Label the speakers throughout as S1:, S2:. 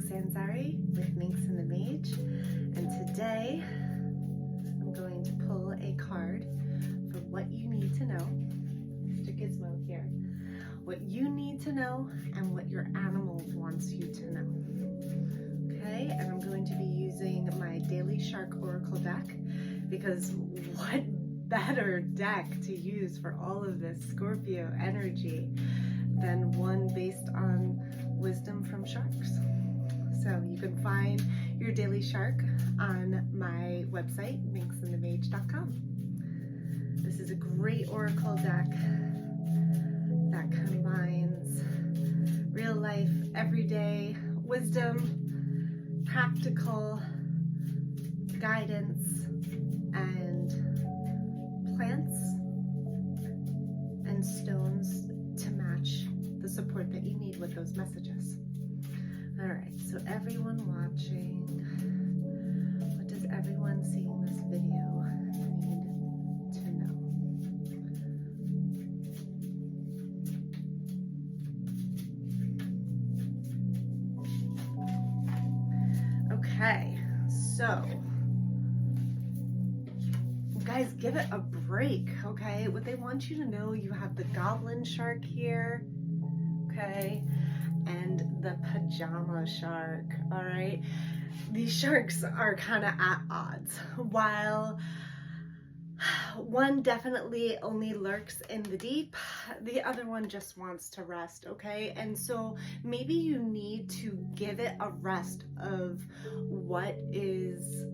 S1: Sanzari with Minx and the Mage, and today I'm going to pull a card for what you need to know. Mr. Gizmo here. What you need to know and what your animal wants you to know. Okay, and I'm going to be using my Daily Shark Oracle deck because what better deck to use for all of this Scorpio energy than one based on wisdom from sharks. So you can find your Daily Shark on my website, minxandthemage.com. This is a great oracle deck that combines real life, everyday wisdom, practical guidance, and plants and stones to match the support that you need with those messages. All right, so everyone watching, what does everyone seeing this video need to know? Okay, so guys, give it a break, okay? What they want you to know, you have the goblin shark here, okay? And the pajama shark, all right? These sharks are kind of at odds. While one definitely only lurks in the deep, the other one just wants to rest, okay? And so maybe you need to give it a rest of what is,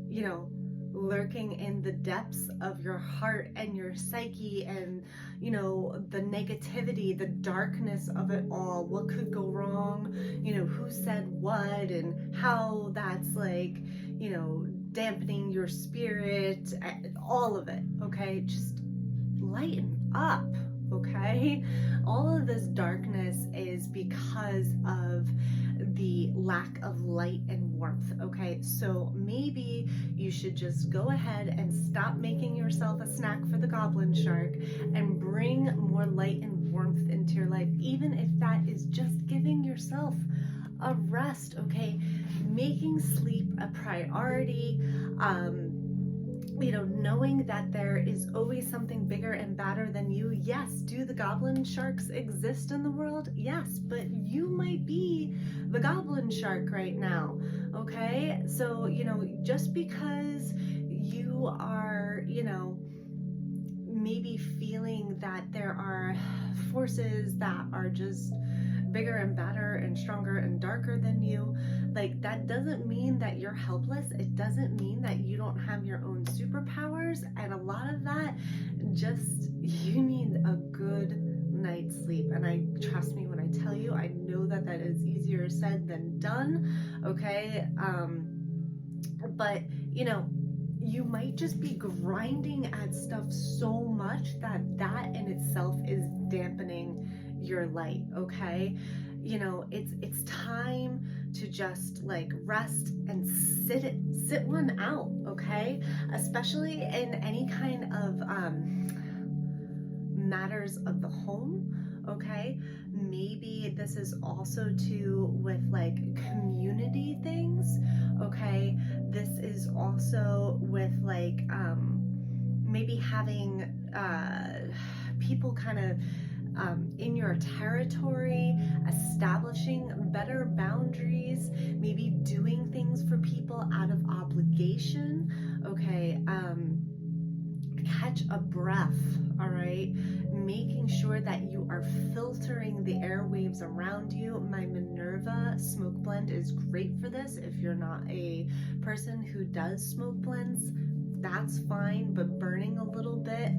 S1: lurking in the depths of your heart and your psyche, and the negativity, the darkness of it all, what could go wrong, who said what, and how that's dampening your spirit, all of it, okay? Just lighten up, okay? All of this darkness is because of the lack of light and warmth, okay? So maybe you should just go ahead and stop making yourself a snack for the goblin shark and bring more light and warmth into your life, even if that is just giving yourself a rest, okay? Making sleep a priority, knowing that there is always something bigger and badder than you. Yes, do the goblin sharks exist in the world? Yes, but you might be the goblin shark right now, okay? So, just because you are, maybe feeling that there are forces that are just bigger and badder and stronger and darker than you, that doesn't mean that you're helpless. It doesn't mean that you don't have your own superpowers, and a lot of that, just you need a good night's sleep. And trust me when I tell you, I know that is easier said than done, okay? But you might just be grinding at stuff so much that in itself is dampening your light, okay? It's time to just rest and sit one out, okay? Especially in any kind of matters of the home, okay? Maybe this is also too with community things, okay? This is also with maybe having people kind of in your territory, establishing better boundaries, maybe doing things for people out of obligation, okay? Catch a breath, all right? Making sure that you are filtering the airwaves around you. My Minerva smoke blend is great for this. If you're not a person who does smoke blends, that's fine, but burning a little bit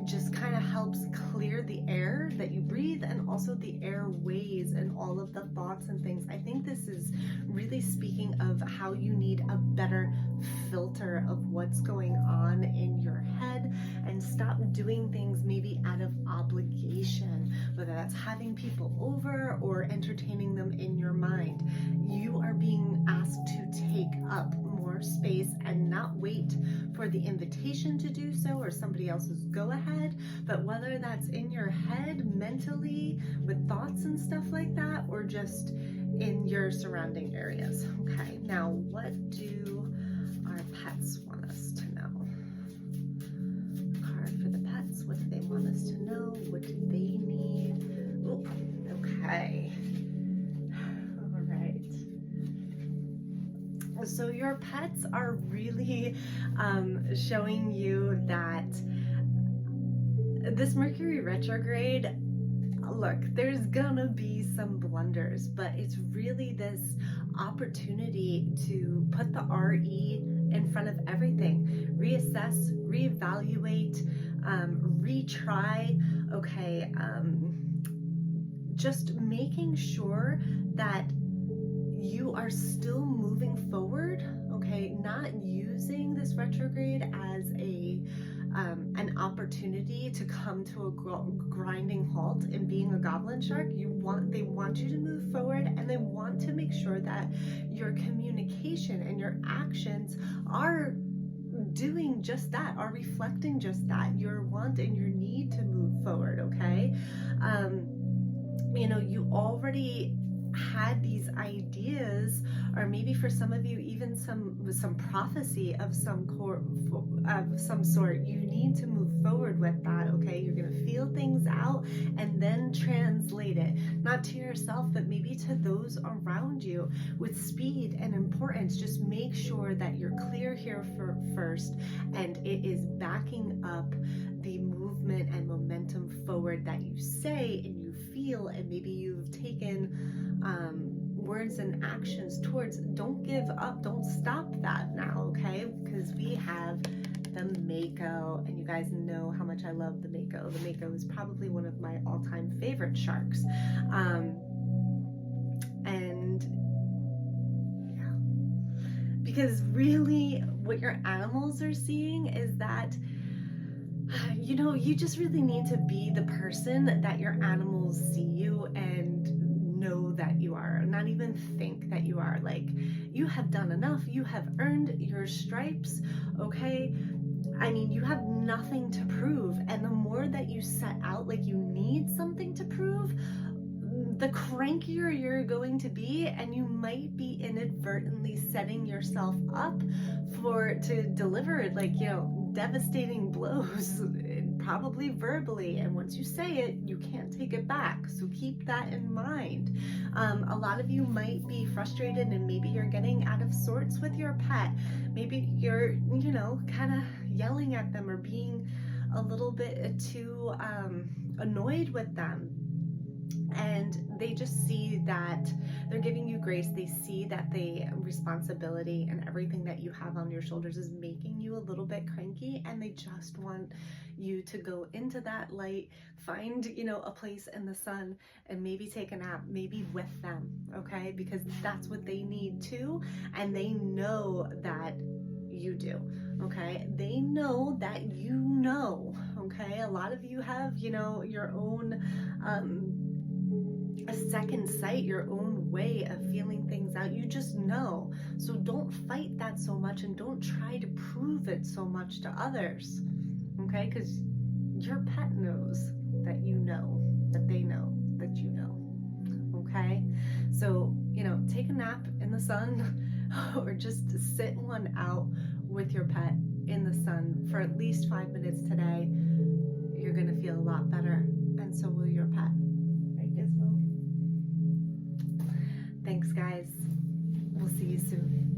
S1: just kind of helps clear the air that you breathe, and also the airways and all of the thoughts and things. I think this is really speaking of how you need a better filter of what's going on in your head, and stop doing things maybe out of obligation, whether that's having people over or entertaining them in your mind. You are being asked to take up more space and not wait for the invitation to do so or somebody else's go ahead, but whether that's in your head mentally with thoughts and stuff like that, or just in your surrounding areas. Okay, now what do our pets want us to know? Card for the pets. What do they want us to know? What do they need? Ooh, okay. All right. So your pets are really showing you that this Mercury retrograde, look, there's gonna be some blunders, but it's really this opportunity to put the RE in front of everything. Reassess, reevaluate, retry, okay, just making sure that you are still moving forward, okay, not using this retrograde as an opportunity to come to a grinding halt and being a goblin shark. They want you to move forward, and they want to make sure that your communication and your actions are doing just that, are reflecting just that, your want and your need to move forward. Okay, you know, you already had these ideas, or maybe for some of you even some prophecy of some sort. You need to move forward with that. Okay, you're going to feel things out and then translate it, not to yourself but maybe to those around you, with speed and importance. Just make sure that you're clear here first, and it is backing up the movement and momentum forward that you say and you feel, and maybe you've taken words and actions towards. Don't give up, don't stop that now, okay? Because we have the Mako, and you guys know how much I love the Mako. The Mako is probably one of my all-time favorite sharks. And yeah, because really what your animals are seeing is that, you know, you just really need to be the person that your animals see you and know that you are, not even think that you are. Like, you have done enough, you have earned your stripes, okay? I mean, you have nothing to prove, and the more that you set out like you need something to prove, the crankier you're going to be, and you might be inadvertently setting yourself up to deliver, like, you know, devastating blows, probably verbally, and once you say it, you can't take it back. So keep that in mind. A lot of you might be frustrated, and maybe you're getting out of sorts with your pet. Maybe you're, you know, kind of yelling at them or being a little bit too annoyed with them. And they just see that they're giving you grace. They see that the responsibility and everything that you have on your shoulders is making you a little bit cranky, and they just want you to go into that light, find, you know, a place in the sun, and maybe take a nap, maybe with them, okay? Because that's what they need too, and they know that you do, okay? They know that you know, okay? A lot of you have, you know, your own a second sight, your own way of feeling things out. You just know. So don't fight that so much, and don't try to prove it so much to others, okay? Because your pet knows that you know, that they know that you know, okay? So, you know, take a nap in the sun or just sit one out with your pet in the sun for at least 5 minutes today. You're going to feel a lot better, and so will your pet. Right, Gizmo? Thanks, guys. We'll see you soon.